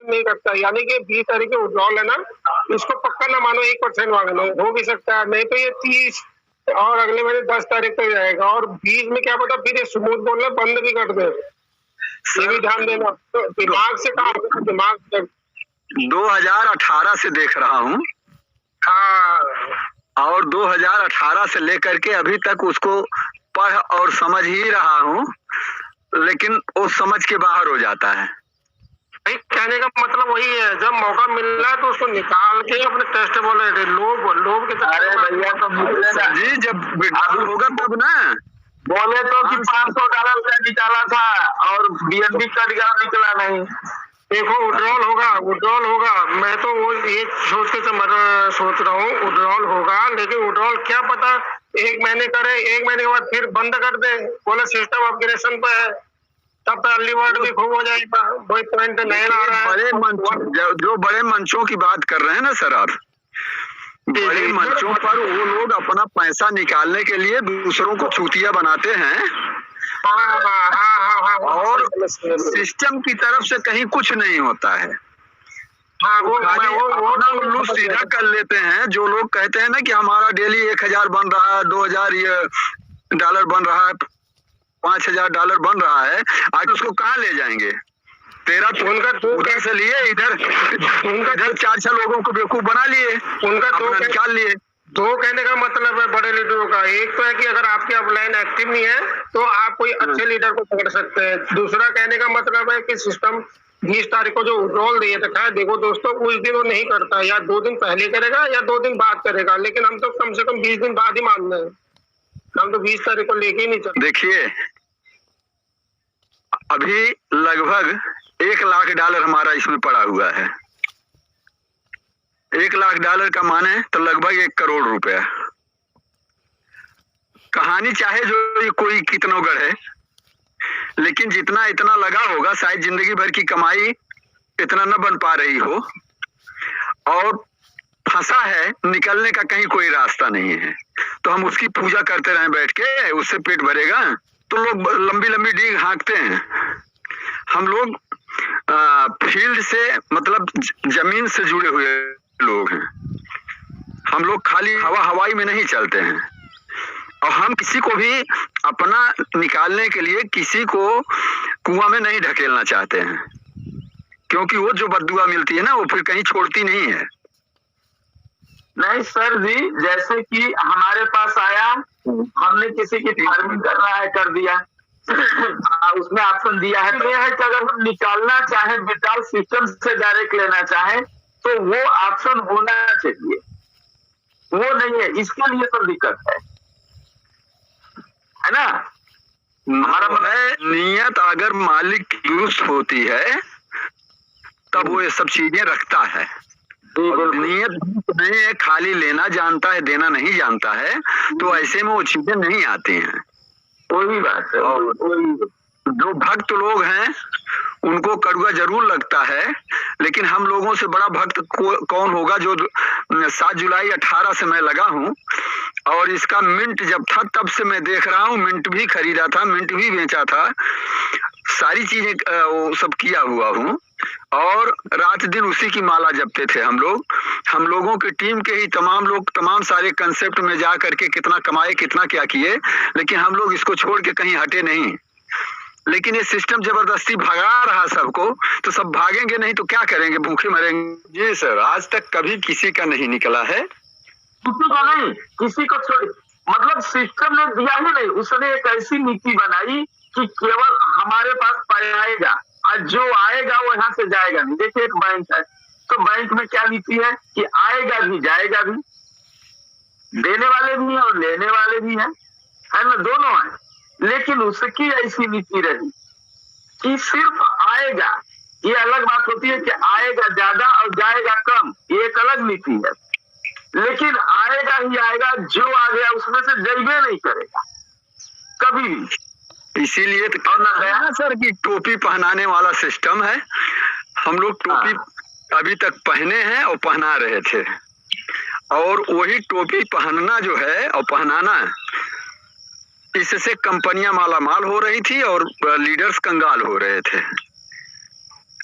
नहीं करता, यानी कि 20 तारीख को विड्रॉल है ना, इसको पक्का ना मानो 1% मांगना हो भी सकता है, नहीं तो ये 30 और अगले महीने 10 तारीख तक जाएगा, और बीच में क्या पता फिर ये स्मूथ बोलना बंद भी कर दे, ये भी ध्यान देना। तो दिमाग से काम, दिमाग से 2018 से देख रहा हूँ। हाँ, और 2018 से लेकर के अभी तक उसको पढ़ और समझ ही रहा हूँ, लेकिन वो समझ के बाहर हो जाता है। कहने का मतलब वही है, जब मौका मिल रहा है तो उसको निकाल के अपने टेस्ट बोले लोग के। अरे भैया तो जी जब विड्रॉल होगा तब ना बोले तो कि $500 का निकाला था और BNB का निकला नहीं। देखो विड्रॉल होगा, मैं तो वो ये सोच के सोच रहा हूँ विड्रॉल होगा, लेकिन विड्रॉल क्या पता 1 महीने करे, 1 महीने के बाद फिर बंद कर दे, बोले सिस्टम अपग्रेडेशन पे है, तब तो अर्ली बर्ड भी खूब हो जाएगा। वही पॉइंट नहीं आ रहा है। बड़े मंचों, जो बड़े मंचों की बात कर रहे हैं ना सर आप, बड़े मंचों पर वो लोग अपना पैसा निकालने के लिए दूसरों को चूतिया बनाते हैं। और सिस्टम की तरफ से कहीं कुछ नहीं होता है। वो उल्लू सीधा कर लेते हैं। जो लोग कहते हैं ना कि हमारा डेली 1000 बन रहा है, $2000 बन रहा है, $5000 बन रहा है, आज उसको कहाँ ले जाएंगे? तेरा उधर से लिए इधर 4-6 लोगों को बेवकूफ बना लिए, उनका अपना निकाल लिए। दो कहने का मतलब है बड़े लीडरों का, एक तो है कि अगर आपकी अपलाइन एक्टिव नहीं है तो आप कोई अच्छे लीडर को पकड़ सकते हैं। दूसरा कहने का मतलब है कि सिस्टम 20 तारीख को जो विड्रॉल दिए रखा है, देखो दोस्तों उस दिन वो नहीं करता, या 2 दिन पहले करेगा या 2 दिन बाद करेगा, लेकिन हम तो कम से कम 20 दिन बाद ही मान रहे हैं, हम तो 20 तारीख को लेके ही नहीं चलते। देखिए अभी लगभग $1 लाख हमारा इसमें पड़ा हुआ है। $1 लाख का माने तो लगभग 1 करोड़ रुपया। कहानी चाहे जो कोई कितना गढ़े, लेकिन जितना इतना लगा होगा शायद जिंदगी भर की कमाई इतना न बन पा रही हो, और फंसा है, निकलने का कहीं कोई रास्ता नहीं है, तो हम उसकी पूजा करते रहें बैठ के, उससे पेट भरेगा? तो लोग लंबी लंबी डीग हाँकते हैं। हम लोग फील्ड से मतलब जमीन से जुड़े हुए लोग हैं। हम लोग खाली हवाई में नहीं चलते हैं, और हम किसी को भी अपना निकालने के लिए किसी को कुआं में नहीं ढकेलना चाहते हैं, क्योंकि वो जो बद्दुआ मिलती है ना वो फिर कहीं छोड़ती नहीं है। नहीं सर जी, जैसे कि हमारे पास आया, हमने किसी की फार्मिंग करना है कर दिया, उसमें ऑप्शन दिया है, तो यह है कि अगर हम निकालना चाहें विड्रॉल सिस्टम से डायरेक्ट लेना चाहें तो वो ऑप्शन होना चाहिए, वो नहीं है, इसके लिए तो दिक्कत है ना। हमारा मतलब नियत अगर मालिक की दुरुस्त होती है तब वो ये सब चीजें रखता है। नियत नहीं है, खाली लेना जानता है, देना नहीं जानता है, तो ऐसे में वो चीजें नहीं आती हैं। वही बात है। जो भक्त लोग हैं उनको कड़वा जरूर लगता है, लेकिन हम लोगों से बड़ा भक्त कौन होगा? जो 7 जुलाई 18 से मैं लगा हूँ, और इसका मिंट जब था तब से मैं देख रहा हूँ। मिंट भी खरीदा था, मिंट भी बेचा था, सारी चीजें वो सब किया हुआ हूँ, और रात दिन उसी की माला जपते थे हम लोग। हम लोगों की टीम के ही तमाम लोग तमाम सारे कंसेप्ट में जा करके कितना कमाए, कितना क्या किए, लेकिन हम लोग इसको छोड़ के कहीं हटे नहीं। लेकिन ये सिस्टम जबरदस्ती भगा रहा सबको, तो सब भागेंगे नहीं तो क्या करेंगे? भूखे मरेंगे। जी सर, आज तक कभी किसी का नहीं निकला है, किसी का नहीं, किसी को छोड़, मतलब सिस्टम ने दिया ही नहीं, उसने एक ऐसी नीति बनाई कि केवल हमारे पास आएगा, और जो आएगा वो यहाँ से जाएगा नहीं। देखिए एक बैंक है, तो बैंक में क्या नीति है कि आएगा भी जाएगा भी, देने वाले भी हैं और लेने वाले भी हैं, है ना, दोनों हैं। लेकिन उसकी ऐसी नीति रही कि सिर्फ आएगा, ये अलग बात होती है कि आएगा ज्यादा और जाएगा कम, ये एक अलग नीति है, लेकिन आएगा ही आएगा, जो आ गया उसमें से जइबे नहीं करेगा कभी भी। इसीलिए तो कहना गया सर कि टोपी पहनाने वाला सिस्टम है। हम लोग टोपी अभी तक पहने हैं और पहना रहे थे, और वही टोपी पहनना जो है और पहनाना, इससे कंपनियां माला माल हो रही थी और लीडर्स कंगाल हो रहे थे।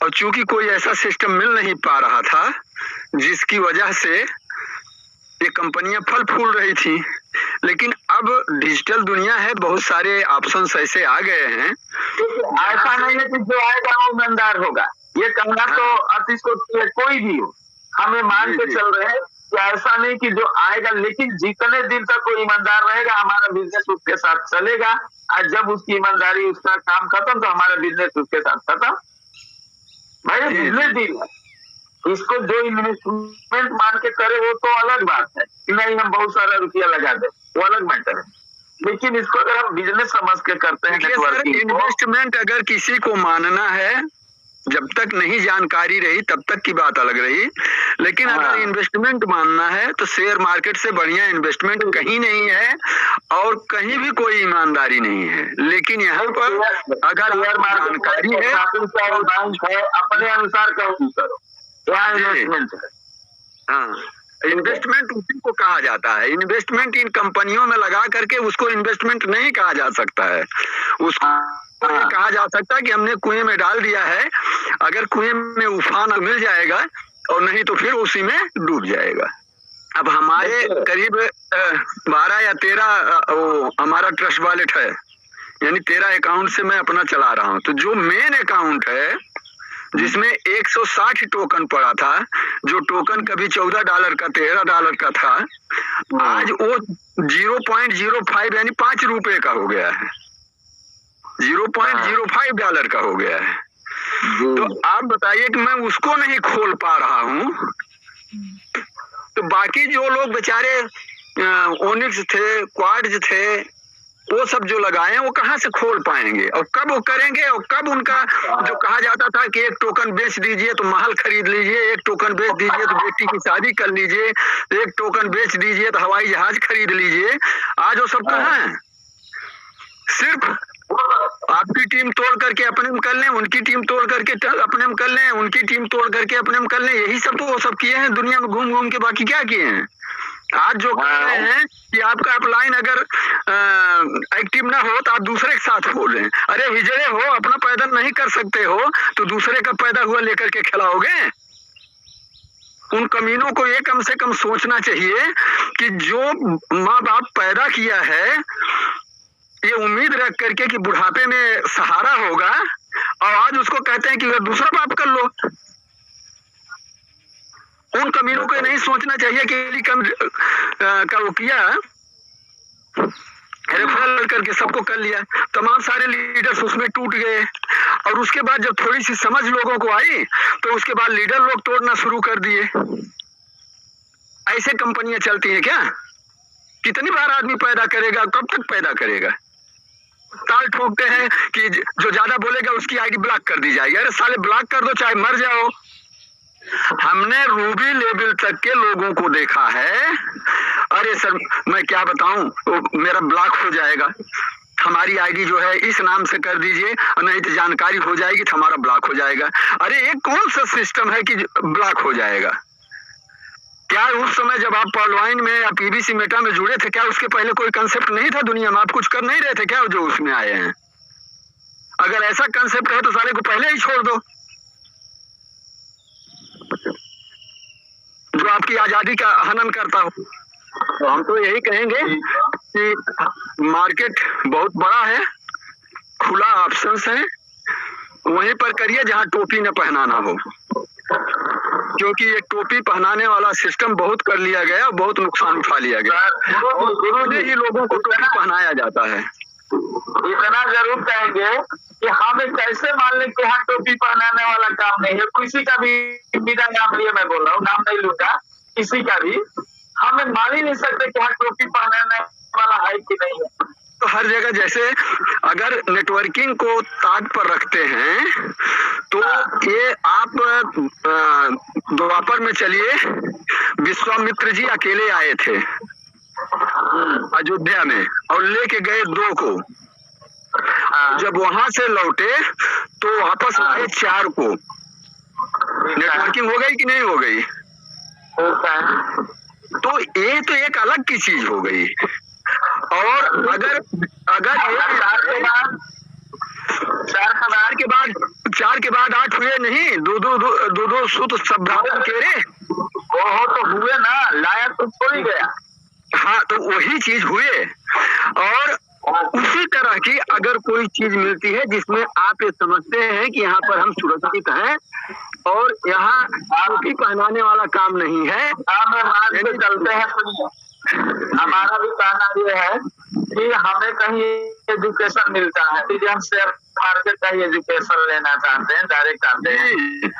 और चूंकि कोई ऐसा सिस्टम मिल नहीं पा रहा था जिसकी वजह से ये कंपनियां फल फूल रही थी, लेकिन अब डिजिटल दुनिया है, बहुत सारे ऑप्शंस ऐसे आ गए हैं। ऐसा नहीं है कि जो आएगा वो ईमानदार होगा, ये कहना तो अतिशयोक्ति है। कोई भी हो, हमें मान के चल रहे हैं कि ऐसा नहीं कि जो आएगा, लेकिन जितने दिन तक वो ईमानदार रहेगा हमारा बिजनेस उसके साथ चलेगा, और जब उसकी ईमानदारी उसका काम खत्म तो हमारा बिजनेस उसके साथ खत्म। भाई बिजनेस डील है, इसको जो इन्वेस्टमेंट मान के करे वो तो अलग बात है कि नहीं हम बहुत सारा रुपया लगा दे, वो अलग मैटर है। लेकिन इसको अगर हम बिजनेस समझ के करते हैं, इन्वेस्टमेंट अगर किसी को मानना है, जब तक नहीं जानकारी रही तब तक की बात अलग रही, लेकिन अगर इन्वेस्टमेंट मानना है तो शेयर मार्केट से बढ़िया इन्वेस्टमेंट कहीं नहीं है और कहीं भी कोई ईमानदारी नहीं है। लेकिन यहाँ पर अगर जानकारी है, अपने अनुसार करो, यहाँ इन्वेस्टमेंट है। हाँ, इन्वेस्टमेंट उसी को कहा जाता है। इन्वेस्टमेंट इन कंपनियों में लगा करके उसको इन्वेस्टमेंट नहीं कहा जा सकता है। उसको ये कहा जा सकता है कि हमने कुएं में डाल दिया है, अगर कुएं में उफान मिल जाएगा और नहीं तो फिर उसी में डूब जाएगा। अब हमारे करीब 12 या 13 वो हमारा ट्रस्ट वॉलेट है, यानी 13 अकाउंट से मैं अपना चला रहा हूँ। तो जो मेन अकाउंट है जिसमें 160 टोकन पड़ा था, जो टोकन कभी $14 का, $13 का था, आज वो 0.05 यानी 5 रुपए का हो गया है, $0.05 का हो गया है। तो आप बताइए कि मैं उसको नहीं खोल पा रहा हूँ, तो बाकी जो लोग बेचारे ओनिक्स थे, क्वार्ट्ज थे, वो सब जो लगाए हैं वो कहाँ से खोल पाएंगे और कब वो करेंगे, और कब उनका जो कहा जाता था कि एक टोकन बेच दीजिए तो महल खरीद लीजिए, एक टोकन बेच दीजिए तो बेटी की शादी कर लीजिए, एक टोकन बेच दीजिए तो हवाई जहाज खरीद लीजिए, आज वो सब कहाँ है? सिर्फ आपकी टीम तोड़ करके अपने में कर लें, उनकी टीम तोड़ करके अपने में कर लें, उनकी टीम तोड़ करके अपने में कर लें, यही सब तो वो सब किए हैं दुनिया में घूम घूम के। बाकी क्या किए हैं? आज जो कह रहे हैं कि आपका अपलाइन अगर एक्टिव ना हो तो आप दूसरे के साथ बोल रहे हैं। अरे हिजड़े हो, अपना पैदा नहीं कर सकते हो तो दूसरे का पैदा हुआ लेकर के खिलाओगे? उन कमीनों को ये कम से कम सोचना चाहिए कि जो माँ बाप पैदा किया है, ये उम्मीद रख करके कि बुढ़ापे में सहारा होगा, और आज उसको कहते हैं कि दूसरा बाप कर लो। उन कमीनों को नहीं सोचना चाहिए कि कम का वो किया, रेफरल करके सबको कर लिया, तमाम सारे लीडर्स उसमें टूट गए, और उसके बाद जब थोड़ी सी समझ लोगों को आई तो उसके बाद लीडर लोग तोड़ना शुरू कर दिए। ऐसे कंपनियां चलती हैं क्या? कितनी बार आदमी पैदा करेगा, कब तक पैदा करेगा? ताल ठोकते हैं कि जो ज्यादा बोलेगा उसकी आईडी ब्लॉक कर दी जाएगी। अरे साले ब्लॉक कर दो, चाहे मर जाओ। हमने रूबी लेवल तक के लोगों को देखा है, अरे सर मैं क्या बताऊं, मेरा ब्लॉक हो जाएगा, हमारी आईडी जो है इस नाम से कर दीजिए और नहीं तो जानकारी हो जाएगी तो हमारा ब्लॉक हो जाएगा। अरे ये कौन सा सिस्टम है कि ब्लॉक हो जाएगा? क्या उस समय जब आप पॉलवाइन में या पीबीसी मेटा में जुड़े थे, क्या उसके पहले कोई कंसेप्ट नहीं था दुनिया में? आप कुछ कर नहीं रहे थे क्या जो उसमें आए हैं? अगर ऐसा कंसेप्ट है तो सारे को पहले ही छोड़ दो, जो आपकी आजादी का हनन करता हो। तो हम तो यही कहेंगे कि मार्केट बहुत बड़ा है, खुला ऑप्शंस है, वहीं पर करिए जहां टोपी न पहनाना हो, क्योंकि ये टोपी पहनाने वाला सिस्टम बहुत कर लिया गया, बहुत नुकसान उठा लिया गया, और गुरुजी ही लोगों को टोपी पहनाया जाता है। इतना जरूर कहेंगे कि हमें कैसे मान लें कि यहाँ टोपी पहनाने वाला काम नहीं है, किसी का भी बिना नाम लिए मैं बोल रहा हूँ, नाम नहीं लूंगा, किसी का भी हमें मान ही नहीं सकते कि यहाँ टोपी पहनाने वाला है कि नहीं है। तो हर जगह जैसे अगर नेटवर्किंग को ताक पर रखते हैं तो ये आप द्वापर में चलिए, विश्वामित्र जी अकेले आए थे अयोध्या में और लेके गए 2 को, जब वहां से लौटे तो वापस आए 4 को। नेटवर्किंग हो गई कि नहीं हो गई? तो ये तो एक अलग की चीज हो गई। और अगर 4 के बाद 4 के बाद 8 हुए नहीं, दो सुत सब के रे। वो तो हुए ना, लायक तो छोड़ ही गया। हाँ, तो वही चीज हुए। और उसी तरह की अगर कोई चीज मिलती है जिसमें आप ये समझते हैं कि यहाँ पर हम सुरक्षित हैं और यहाँ टोपी पहनाने वाला काम नहीं है, हमें मान के चलते हैं। हमारा भी कहना ये है कि हमें कहीं एजुकेशन मिलता है, कि हम शेयर मार्केट का ही एजुकेशन लेना चाहते हैं, डायरेक्ट आते हैं,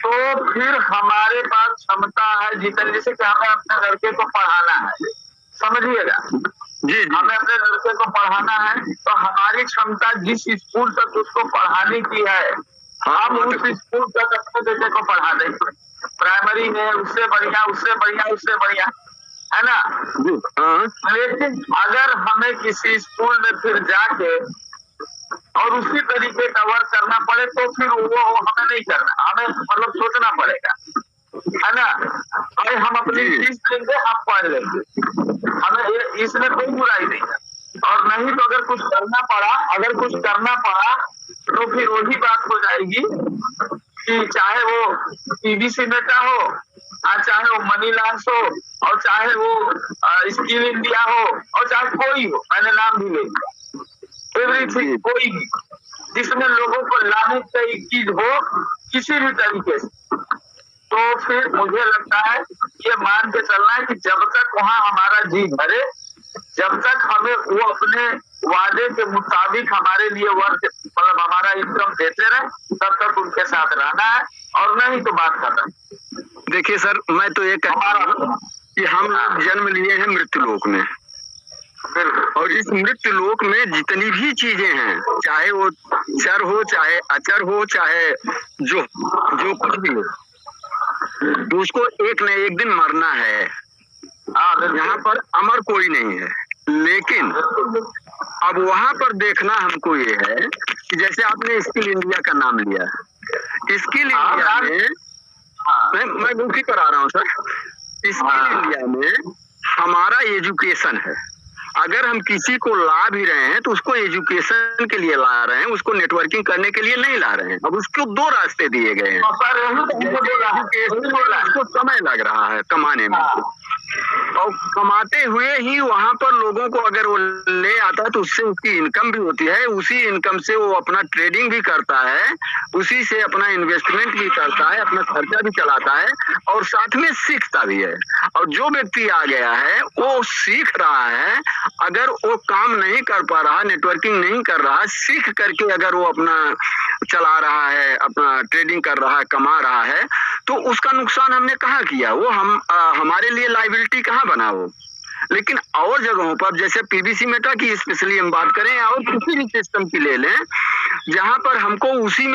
तो फिर हमारे पास क्षमता है जितने, जैसे कि हमें अपने लड़के को पढ़ाना है, समझिएगा जी, हमें अपने लड़के को पढ़ाना है, तो हमारी क्षमता जिस स्कूल तक उसको पढ़ाने की है, हम उस स्कूल तक अपने बेटे को पढ़ा देंगे। प्राइमरी में उससे बढ़िया, उससे बढ़िया, उससे बढ़िया, है ना। लेकिन अगर हमें किसी स्कूल में फिर जाके और उसी तरीके का वर्क करना पड़े तो फिर वो हमें नहीं करना, हमें मतलब सोचना पड़ेगा, है ना। अरे हम अपनी फीस देंगे, हम पढ़ लेंगे, हमें इसमें कोई बुराई नहीं है। और नहीं तो अगर कुछ करना पड़ा तो फिर वही बात हो जाएगी कि चाहे वो पीवीसी मेटा हो, चाहे वो मनी लॉन्च हो, और चाहे वो स्किल इंडिया हो, और चाहे कोई हो, मैंने नाम भी ले लिया, एवरीथिंग, कोई भी जिसमें लोगों को लाने की चीज हो किसी भी तरीके से, तो फिर मुझे लगता है ये मान के चलना है कि जब तक वहाँ हमारा जी भरे, जब तक हमें वो अपने वादे के मुताबिक हमारे लिए वर्क मतलब हमारा इनकम देते रहे, तब तक उनके साथ रहना है, और नहीं तो बात खत्म। देखिए सर, मैं तो ये कहता हूँ कि हम जन्म लिए हैं मृत्यु लोक में, और इस मृत्यु लोक में जितनी भी चीजें हैं, चाहे वो चर हो, चाहे अचर हो, चाहे जो कुछ भी हो, तो उसको एक न एक दिन मरना है। यहाँ पर अमर कोई नहीं है। लेकिन अब वहां पर देखना हमको ये है कि जैसे आपने स्किल इंडिया का नाम लिया, स्किल इंडिया में मैं मुखी करा रहा हूँ सर, स्किल इंडिया में हमारा एजुकेशन है। अगर हम किसी को ला भी रहे हैं तो उसको एजुकेशन के लिए ला रहे हैं, उसको नेटवर्किंग करने के लिए नहीं ला रहे हैं। अब उसको 2 रास्ते दिए गए हैं। उसको समय लग रहा है कमाने में, और कमाते हुए ही वहां पर लोगों को अगर वो ले आता है तो उससे उसकी इनकम भी होती है, उसी इनकम से वो अपना ट्रेडिंग भी करता है, उसी से अपना इन्वेस्टमेंट भी करता है, अपना खर्चा भी चलाता है, और साथ में सीखता भी है। और जो व्यक्ति आ गया है वो सीख रहा है, अगर वो काम नहीं कर पा रहा, नेटवर्किंग नहीं कर रहा, सीख करके अगर वो अपना चला रहा है, अपना ट्रेडिंग कर रहा है, कमा रहा है, तो उसका नुकसान हमने कहाँ किया? वो हमारे लिए लायबिलिटी कहाँ बना वो? लेकिन और जगहों पर जैसे पीवीसी मेटा की स्पेशली हम बात करें, और किसी भी सिस्टम की ले लें, जहां पर हमको उसी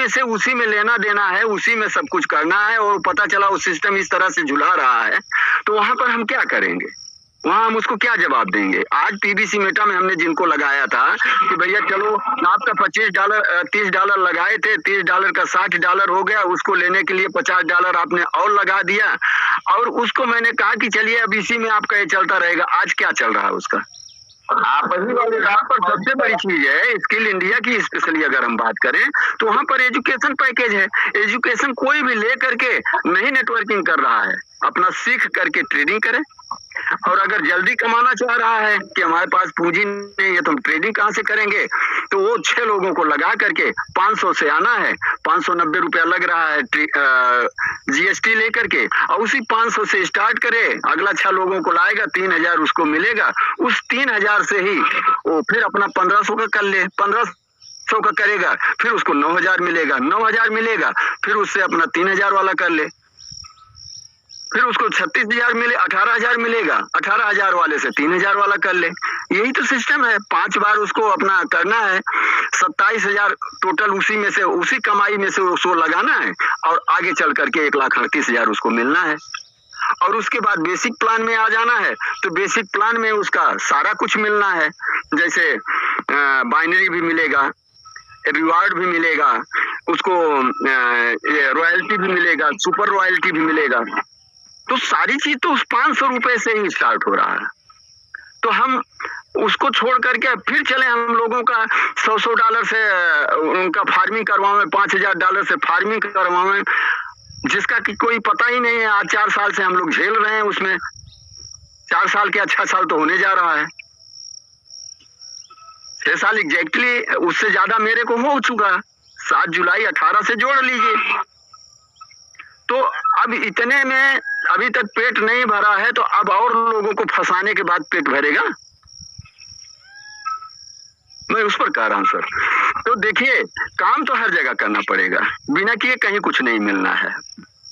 में लेना देना है, उसी में सब कुछ करना है, और पता चला वो सिस्टम इस तरह से झुला रहा है, तो वहां पर हम क्या करेंगे? वहां हम उसको क्या जवाब देंगे? आज पीवीसी मेटा में हमने जिनको लगाया था कि भैया चलो आपका $25 $30 लगाए थे, $30 का $60 हो गया, उसको लेने के लिए $50 आपने और लगा दिया, और उसको मैंने कहा कि चलिए अब इसी में आपका ये चलता रहेगा। आज क्या चल रहा है उसका? यहाँ पर सबसे बड़ी चीज है स्किल इंडिया की, स्पेशली अगर हम बात करें तो वहां पर एजुकेशन पैकेज है। एजुकेशन कोई भी ले करके नहीं नेटवर्किंग कर रहा है, अपना सीख करके ट्रेडिंग करे। और अगर जल्दी कमाना चाह रहा है कि हमारे पास पूंजी नहीं है तो हम ट्रेडिंग कहाँ से करेंगे, तो वो 6 लोगों को लगा करके 500 से आना है, 590 रुपया लग रहा है जीएसटी लेकर के, और उसी 500 से स्टार्ट करे, अगला 6 लोगों को लाएगा, 3000 उसको मिलेगा। उस 3000 से ही वो फिर अपना 1500 का कर ले, 1500 का करेगा, फिर उसको 9000 मिलेगा, 9000 मिलेगा, फिर उससे अपना 3000 वाला कर ले, फिर उसको 36000 मिले, 18000 मिलेगा, 18000 वाले से 3000 वाला कर ले। यही तो सिस्टम है। 5 बार उसको अपना करना है, 27000 टोटल उसी में से, उसी कमाई में से उसको लगाना है, और आगे चल करके 1,38,000 उसको मिलना है। और उसके बाद बेसिक प्लान में आ जाना है, तो बेसिक प्लान में उसका सारा कुछ मिलना है, जैसे बाइनरी भी मिलेगा, रिवार्ड भी मिलेगा, उसको रॉयल्टी भी मिलेगा, सुपर रॉयल्टी भी मिलेगा। तो सारी चीज तो उस 500 रुपए से ही स्टार्ट हो रहा है। तो हम उसको छोड़ करके फिर चले हम लोगों का $100 से उनका फार्मिंग करवाएं, $5000 से फार्मिंग करवाएं, जिसका कि कोई पता ही नहीं है। आज 4 साल से हम लोग झेल रहे हैं उसमें। 4 साल के 6 साल तो होने जा रहा है। 6 साल एग्जैक्टली, उससे ज्यादा मेरे को हो चुका। 7 जुलाई 18 से जोड़ लीजिए। तो अब इतने में अभी तक पेट नहीं भरा है, तो अब और लोगों को फंसाने के बाद पेट भरेगा? मैं उस पर कह रहा हूं सर। तो देखिए, काम तो हर जगह करना पड़ेगा, बिना किए कहीं कुछ नहीं मिलना है।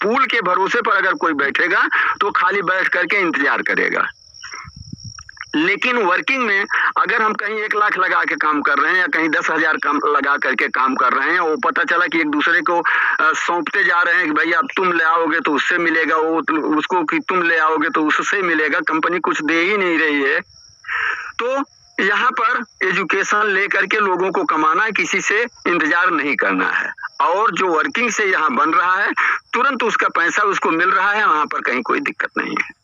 पूल के भरोसे पर अगर कोई बैठेगा तो खाली बैठ करके इंतजार करेगा। लेकिन वर्किंग में अगर हम कहीं 1 लाख लगा के काम कर रहे हैं या कहीं 10,000 काम लगा करके काम कर रहे हैं, वो पता चला कि एक दूसरे को सौंपते जा रहे हैं कि भैया अब तुम ले आओगे तो उससे मिलेगा, वो उसको कि तुम ले आओगे तो उससे मिलेगा, कंपनी कुछ दे ही नहीं रही है। तो यहाँ पर एजुकेशन लेकर के लोगों को कमाना है, किसी से इंतजार नहीं करना है। और जो वर्किंग से यहाँ बन रहा है, तुरंत उसका पैसा उसको मिल रहा है, वहां पर कहीं कोई दिक्कत नहीं है।